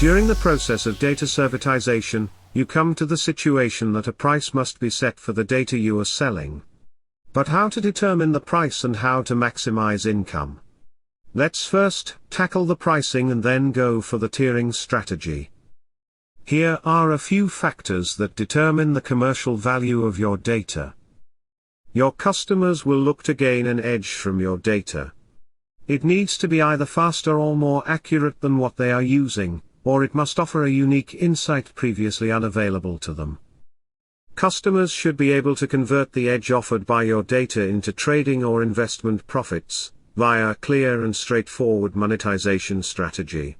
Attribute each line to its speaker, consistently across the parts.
Speaker 1: During the process of data servitization, you come to the situation that a price must be set for the data you are selling. But how to determine the price and how to maximize income? Let's first tackle the pricing and then go for the tiering strategy. Here are a few factors that determine the commercial value of your data. Your customers will look to gain an edge from your data. It needs to be either faster or more accurate than what they are using, or it must offer a unique insight previously unavailable to them. Customers should be able to convert the edge offered by your data into trading or investment profits, via a clear and straightforward monetization strategy.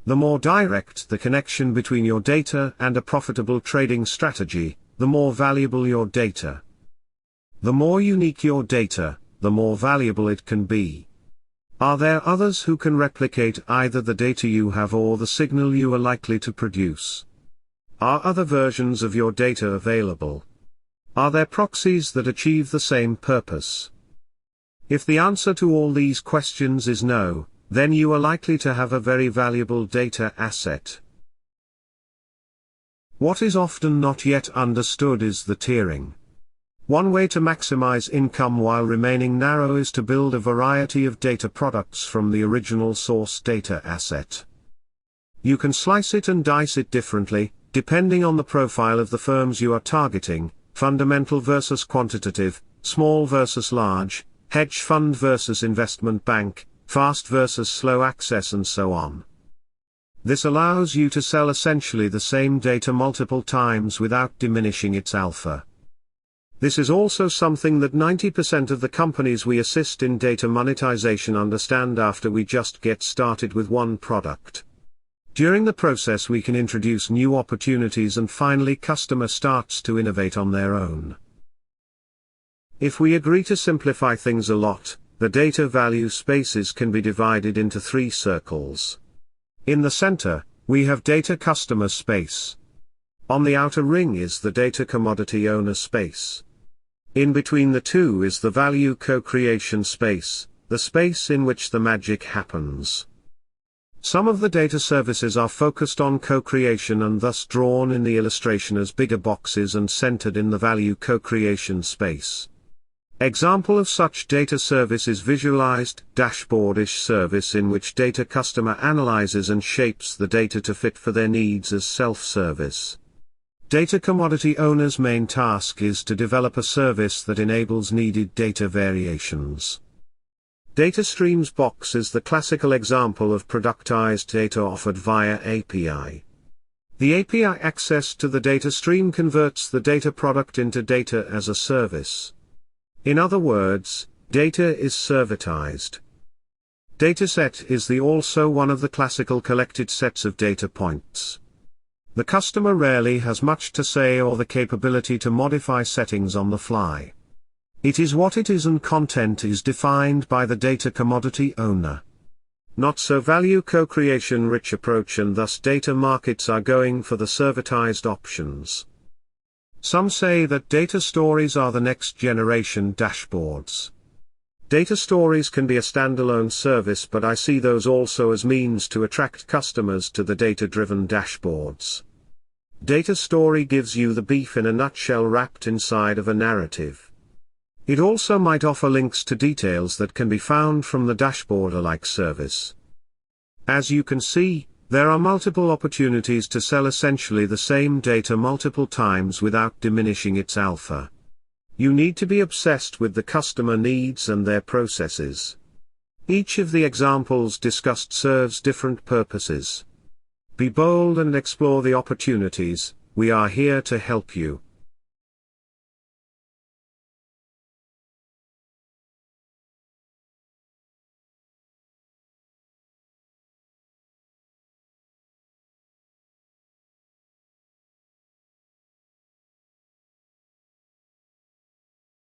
Speaker 1: The more direct the connection between your data and a profitable trading strategy, the more valuable your data. The more unique your data, the more valuable it can be. Are there others who can replicate either the data you have or the signal you are likely to produce? Are other versions of your data available? Are there proxies that achieve the same purpose? If the answer to all these questions is no, then you are likely to have a very valuable data asset. What is often not yet understood is the tiering. One way to maximize income while remaining narrow is to build a variety of data products from the original source data asset. You can slice it and dice it differently, depending on the profile of the firms you are targeting, fundamental versus quantitative, small versus large, hedge fund versus investment bank, fast versus slow access and so on. This allows you to sell essentially the same data multiple times without diminishing its alpha. This is also something that 90% of the companies we assist in data monetization understand after we just get started with one product. During the process we can introduce new opportunities and finally customer starts to innovate on their own. If we agree to simplify things a lot, the data value spaces can be divided into 3 circles. In the center, we have data customer space. On the outer ring is the data commodity owner space. In between the two is the value co-creation space, the space in which the magic happens. Some of the data services are focused on co-creation and thus drawn in the illustration as bigger boxes and centered in the value co-creation space. Example of such data service is visualized, dashboardish service in which data customer analyzes and shapes the data to fit for their needs as self-service. Data commodity owner's main task is to develop a service that enables needed data variations. Data streams box is the classical example of productized data offered via API. The API access to the data stream converts the data product into data as a service. In other words, data is servitized. Dataset is also one of the classical collected sets of data points. The customer rarely has much to say or the capability to modify settings on the fly. It is what it is and content is defined by the data commodity owner. Not so value co-creation rich approach and thus data markets are going for the servitized options. Some say that data stories are the next generation dashboards. Data stories can be a standalone service, but I see those also as means to attract customers to the data-driven dashboards. Data story gives you the beef in a nutshell wrapped inside of a narrative. It also might offer links to details that can be found from the dashboard-alike service. As you can see, there are multiple opportunities to sell essentially the same data multiple times without diminishing its alpha. You need to be obsessed with the customer needs and their processes. Each of the examples discussed serves different purposes. Be bold and explore the opportunities, we are here to help you.